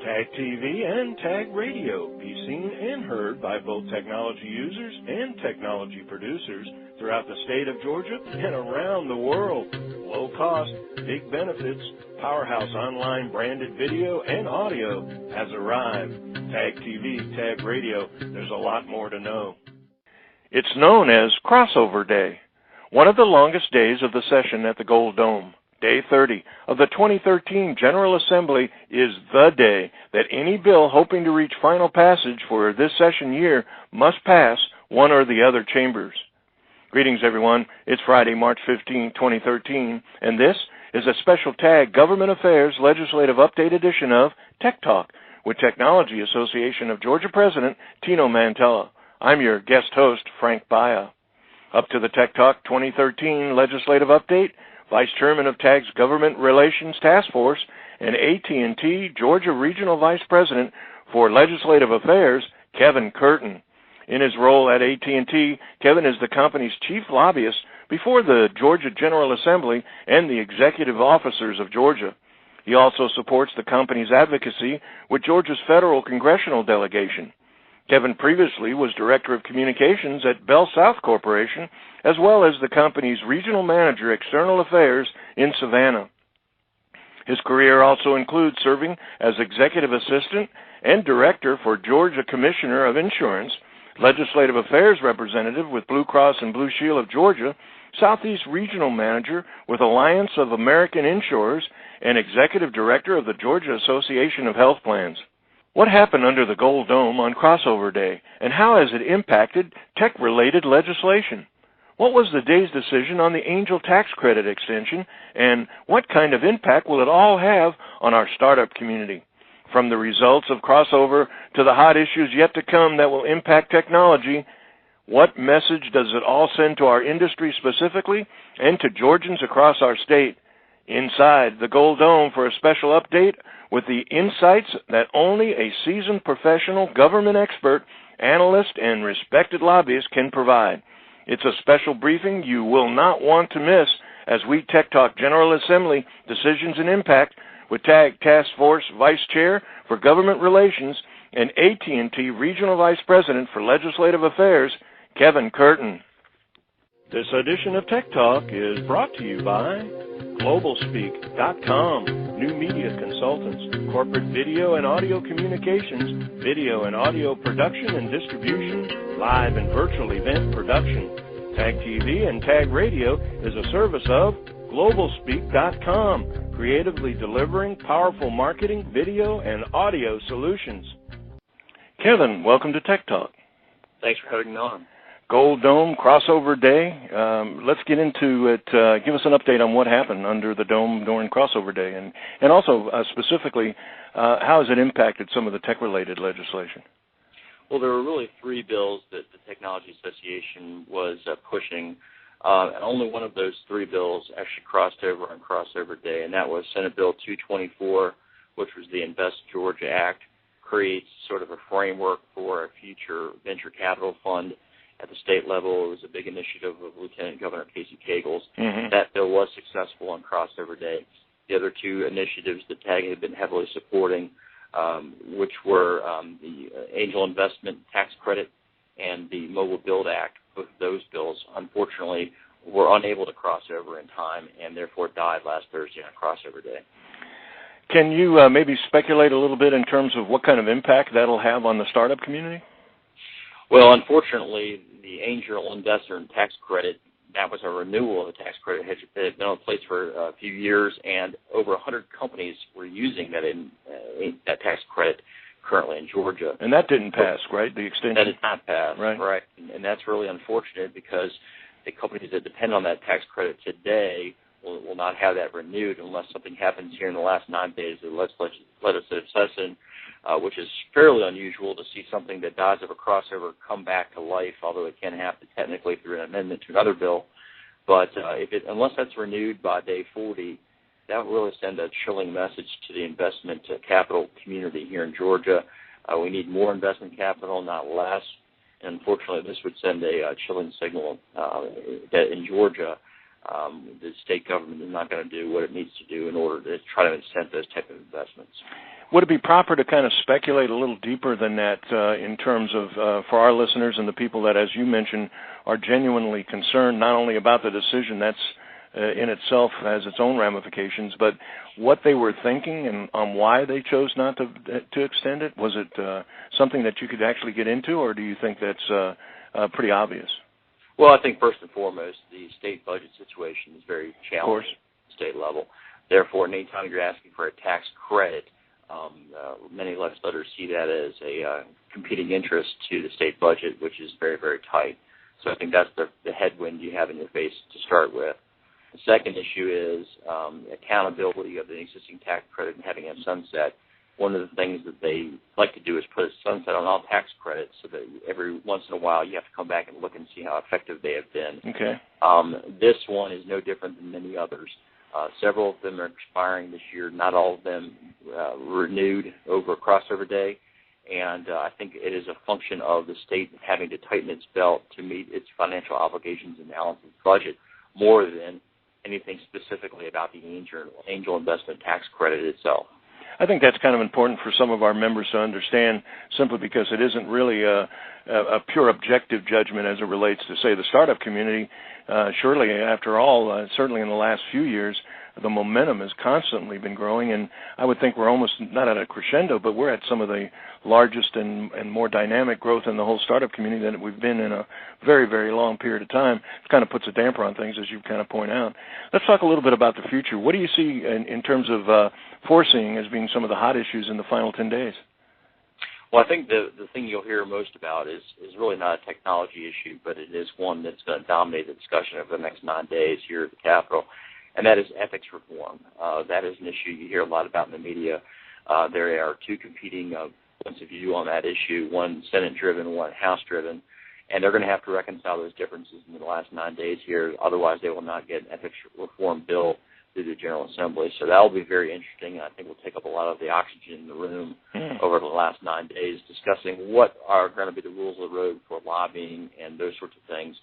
Tag TV and Tag Radio. Be seen and heard by both technology users and technology producers throughout the state of Georgia and around the world. Low cost, big benefits, powerhouse online branded video and audio has arrived. Tag TV, Tag Radio, there's a lot more to know. It's known as Crossover Day, one of the longest days of the session at the Gold Dome. Day 30 of the 2013 General Assembly is the day that any bill hoping to reach final passage for this session year must pass one or the other chambers. Greetings, everyone. It's Friday, March 15, 2013, and this is a special TAG Government Affairs Legislative Update edition of Tech Talk with Technology Association of Georgia President Tino Mantella. I'm your guest host, Frank Baia. Up to the Tech Talk 2013 Legislative Update, Vice Chairman of TAG's Government Relations Task Force and AT&T Georgia Regional Vice President for Legislative Affairs, Kevin Curtin. In his role at AT&T, Kevin is the company's chief lobbyist before the Georgia General Assembly and the executive officers of Georgia. He also supports the company's advocacy with Georgia's federal congressional delegation. Kevin previously was Director of Communications at Bell South Corporation, as well as the company's Regional Manager, External Affairs in Savannah. His career also includes serving as Executive Assistant and Director for Georgia Commissioner of Insurance, Legislative Affairs Representative with Blue Cross and Blue Shield of Georgia, Southeast Regional Manager with Alliance of American Insurers, and Executive Director of the Georgia Association of Health Plans. What happened under the Gold Dome on Crossover Day, and how has it impacted tech-related legislation? What was the day's decision on the Angel Tax Credit extension, and what kind of impact will it all have on our startup community? From the results of Crossover to the hot issues yet to come that will impact technology, what message does it all send to our industry specifically and to Georgians across our state? Inside the Gold Dome for a special update with the insights that only a seasoned professional government expert, analyst, and respected lobbyist can provide. It's a special briefing you will not want to miss as we Tech Talk General Assembly Decisions and Impact with TAG Task Force Vice Chair for Government Relations and AT&T Regional Vice President for Legislative Affairs, Kevin Curtin. This edition of Tech Talk is brought to you by GlobalSpeak.com, new media consultants, corporate video and audio communications, video and audio production and distribution, live and virtual event production. Tag TV and Tag Radio is a service of GlobalSpeak.com, creatively delivering powerful marketing, video, and audio solutions. Kevin, welcome to Tech Talk. Thanks for having me on. Gold Dome, Crossover Day. Let's get into it. Give us an update on what happened under the Dome during Crossover Day, and also specifically, how has it impacted some of the tech-related legislation? Well, there were really three bills that the Technology Association was pushing, and only one of those three bills actually crossed over on Crossover Day, and that was Senate Bill 224, which was the Invest Georgia Act, creates sort of a framework for a future venture capital fund. At the state level, it was a big initiative of Lieutenant Governor Casey Cagles. Mm-hmm. That bill was successful on Crossover Day. The other two initiatives that TAG had been heavily supporting, which were the Angel Investment Tax Credit and the Mobile Build Act, both of those bills, unfortunately, were unable to cross over in time and therefore died last Thursday on Crossover Day. Can you maybe speculate a little bit in terms of what kind of impact that'll have on the startup community? Well, unfortunately, the Angel Investor Tax Credit, that was a renewal of the tax credit. It had been in place for a few years, and over 100 companies were using that tax credit currently in Georgia. And that didn't pass, right, the extension? That did not pass, right. And that's really unfortunate because the companies that depend on that tax credit today will not have that renewed unless something happens here in the last 9 days of the legislative session, which is fairly unusual to see something that dies of a crossover come back to life, although it can happen technically through an amendment to another bill. But unless that's renewed by day 40, that will really send a chilling message to the investment capital community here in Georgia. We need more investment capital, not less. And unfortunately, this would send a chilling signal that in Georgia, the state government is not going to do what it needs to do in order to try to incent those type of investments. Would it be proper to kind of speculate a little deeper than that in terms of, for our listeners and the people that, as you mentioned, are genuinely concerned not only about the decision that's in itself has its own ramifications, but what they were thinking and on why they chose not to extend it? Was it something that you could actually get into, or do you think that's pretty obvious? Well, I think first and foremost, the state budget situation is very challenging at the state level. Therefore, anytime you're asking for a tax credit, many legislators see that as a competing interest to the state budget, which is very, very tight. So I think that's the headwind you have in your face to start with. The second issue is accountability of the existing tax credit and having a sunset. One of the things that they like to do is put a sunset on all tax credits so that every once in a while you have to come back and look and see how effective they have been. Okay. This one is no different than many others. Several of them are expiring this year. Not all of them renewed over crossover day. And I think it is a function of the state having to tighten its belt to meet its financial obligations and balance its budget more than anything specifically about the angel investment tax credit itself. I think that's kind of important for some of our members to understand, simply because it isn't really a pure objective judgment as it relates to, say, the startup community. Surely, after all, certainly in the last few years, the momentum has constantly been growing, and I would think we're almost not at a crescendo, but we're at some of the largest and more dynamic growth in the whole startup community that we've been in a very, very long period of time. It kind of puts a damper on things, as you kind of point out. Let's talk a little bit about the future. What do you see in terms of foreseeing as being some of the hot issues in the final 10 days? Well, I think the thing you'll hear most about is really not a technology issue, but it is one that's going to dominate the discussion over the next 9 days here at the Capitol, and that is ethics reform. That is an issue you hear a lot about in the media. There are two competing points of view on that issue, one Senate-driven, one House-driven, and they're going to have to reconcile those differences in the last 9 days here. Otherwise, they will not get an ethics reform bill through the General Assembly. So that will be very interesting, and I think will take up a lot of the oxygen in the room over the last 9 days, discussing what are going to be the rules of the road for lobbying and those sorts of things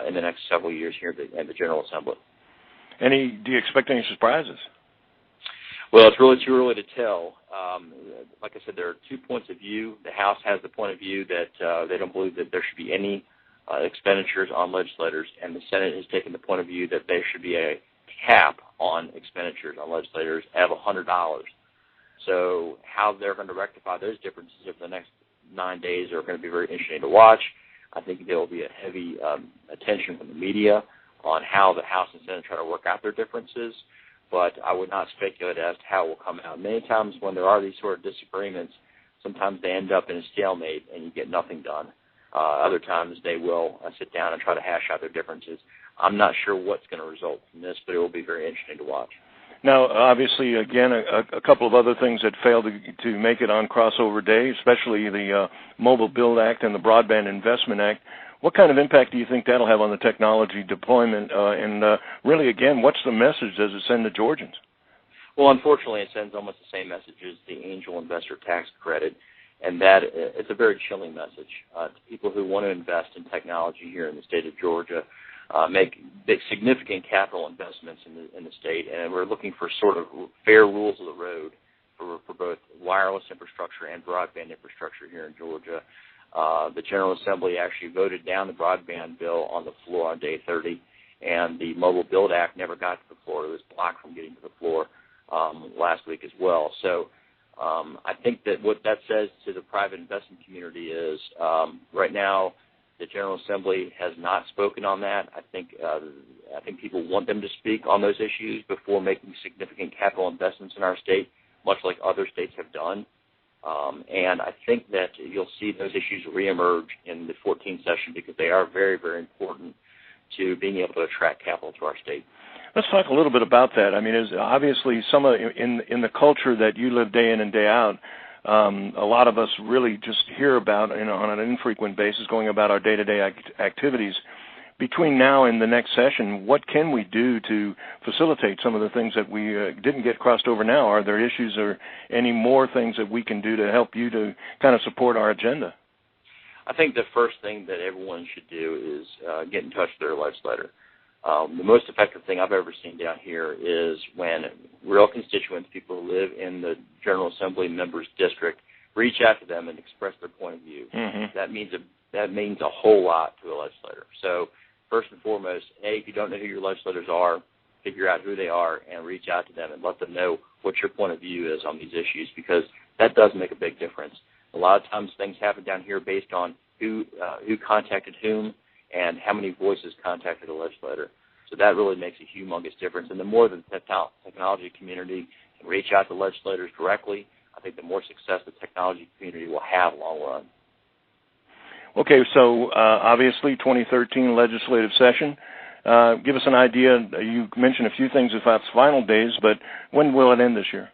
in the next several years here at the General Assembly. Do you expect any surprises? Well, it's really too early to tell. Like I said, there are 2 points of view. The House has the point of view that they don't believe that there should be any expenditures on legislators, and the Senate has taken the point of view that there should be a cap on expenditures on legislators of $100. So how they're going to rectify those differences over the next 9 days are going to be very interesting to watch. I think there will be a heavy attention from the media on how the House and Senate try to work out their differences, but I would not speculate as to how it will come out. Many times when there are these sort of disagreements, sometimes they end up in a stalemate and you get nothing done. Other times they will sit down and try to hash out their differences. I'm not sure what's going to result from this, but it will be very interesting to watch. Now, obviously, again, a couple of other things that failed to make it on crossover day, especially the Mobile Build Act and the Broadband Investment Act. What kind of impact do you think that'll have on the technology deployment? And really, again, what's the message does it send to Georgians? Well, unfortunately, it sends almost the same message as the angel investor tax credit, and that it's a very chilling message to people who want to invest in technology here in the state of Georgia, make big, significant capital investments in the state, and we're looking for sort of fair rules of the road for both wireless infrastructure and broadband infrastructure here in Georgia. The General Assembly actually voted down the broadband bill on the floor on day 30, and the Mobile Build Act never got to the floor. It was blocked from getting to the floor last week as well. So I think that what that says to the private investment community is right now the General Assembly has not spoken on that. I think people want them to speak on those issues before making significant capital investments in our state, much like other states have done. And I think that you'll see those issues reemerge in the 14th session because they are very, very important to being able to attract capital to our state. Let's talk a little bit about that. I mean, is obviously some of in the culture that you live day in and day out, a lot of us really just hear about on an infrequent basis going about our day-to-day activities. Between now and the next session, what can we do to facilitate some of the things that we didn't get crossed over now? Are there issues or any more things that we can do to help you to kind of support our agenda? I think the first thing that everyone should do is get in touch with their legislator. The most effective thing I've ever seen down here is when real constituents, people who live in the General Assembly members' district, reach out to them and express their point of view. Mm-hmm. That means a whole lot to a legislator. So first and foremost, if you don't know who your legislators are, figure out who they are and reach out to them and let them know what your point of view is on these issues, because that does make a big difference. A lot of times things happen down here based on who contacted whom and how many voices contacted a legislator. So that really makes a humongous difference. And the more the technology community can reach out to legislators directly, I think the more success the technology community will have long run. Okay, so obviously 2013 legislative session. Give us an idea. You mentioned a few things about its final days, but when will it end this year?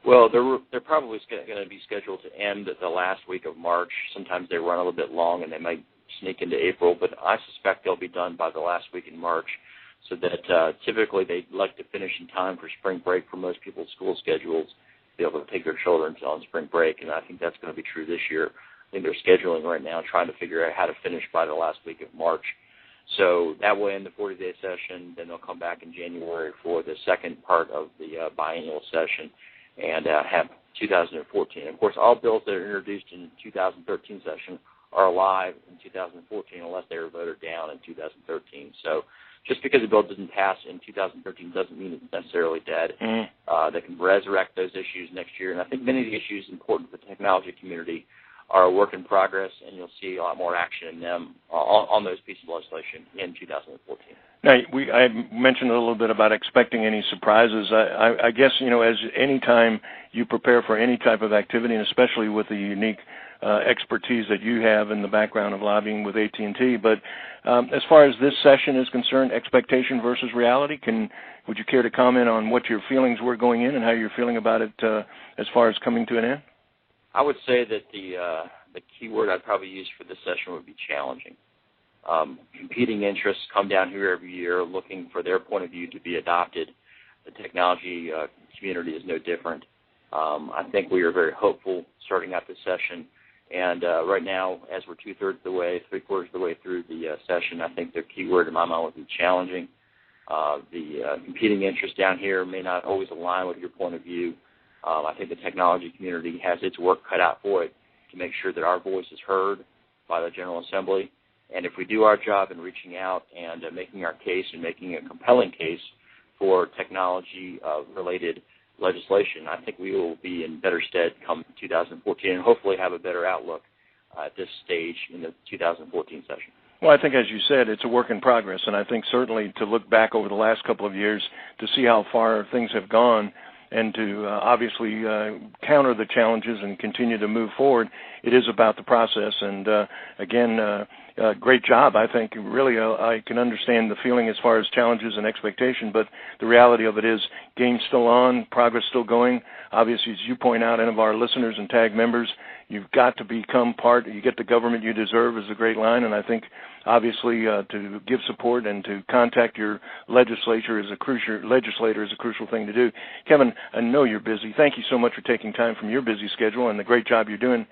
Well, they're probably going to be scheduled to end the last week of March. Sometimes they run a little bit long, and they might sneak into April, but I suspect they'll be done by the last week in March, so that typically they like to finish in time for spring break for most people's school schedules, to be able to take their children on spring break, and I think that's going to be true this year. I think they're scheduling right now, trying to figure out how to finish by the last week of March. So that will end the 40-day session. Then they'll come back in January for the second part of the biennial session and have 2014. Of course, all bills that are introduced in 2013 session are alive in 2014 unless they were voted down in 2013. So just because a bill doesn't pass in 2013 doesn't mean it's necessarily dead. They can resurrect those issues next year. And I think many of the issues important to the technology community are a work in progress, and you'll see a lot more action in them on those pieces of legislation in 2014. Now, I mentioned a little bit about expecting any surprises. I guess, as any time you prepare for any type of activity, and especially with the unique expertise that you have in the background of lobbying with AT&T, but as far as this session is concerned, expectation versus reality, would you care to comment on what your feelings were going in and how you're feeling about it as far as coming to an end? I would say that the key word I'd probably use for this session would be challenging. Competing interests come down here every year looking for their point of view to be adopted. The technology community is no different. I think we are very hopeful starting out this session. And right now, as we're three-quarters of the way through the session, I think the key word in my mind would be challenging. The competing interests down here may not always align with your point of view. I think the technology community has its work cut out for it to make sure that our voice is heard by the General Assembly. And if we do our job in reaching out and making our case and making a compelling case for technology-related legislation, I think we will be in better stead come 2014 and hopefully have a better outlook at this stage in the 2014 session. Well, I think, as you said, it's a work in progress, and I think certainly to look back over the last couple of years to see how far things have gone and to obviously counter the challenges and continue to move forward, it is about the process. And, again, great job. I think really I can understand the feeling as far as challenges and expectation, but the reality of it is game's still on, progress still going. Obviously, as you point out, any of our listeners and TAG members, you've got to become part. You get the government you deserve is a great line, and I think obviously to give support and to contact your legislator is a crucial thing to do. Kevin, I know you're busy. Thank you so much for taking time from your busy schedule and the great job you're doing.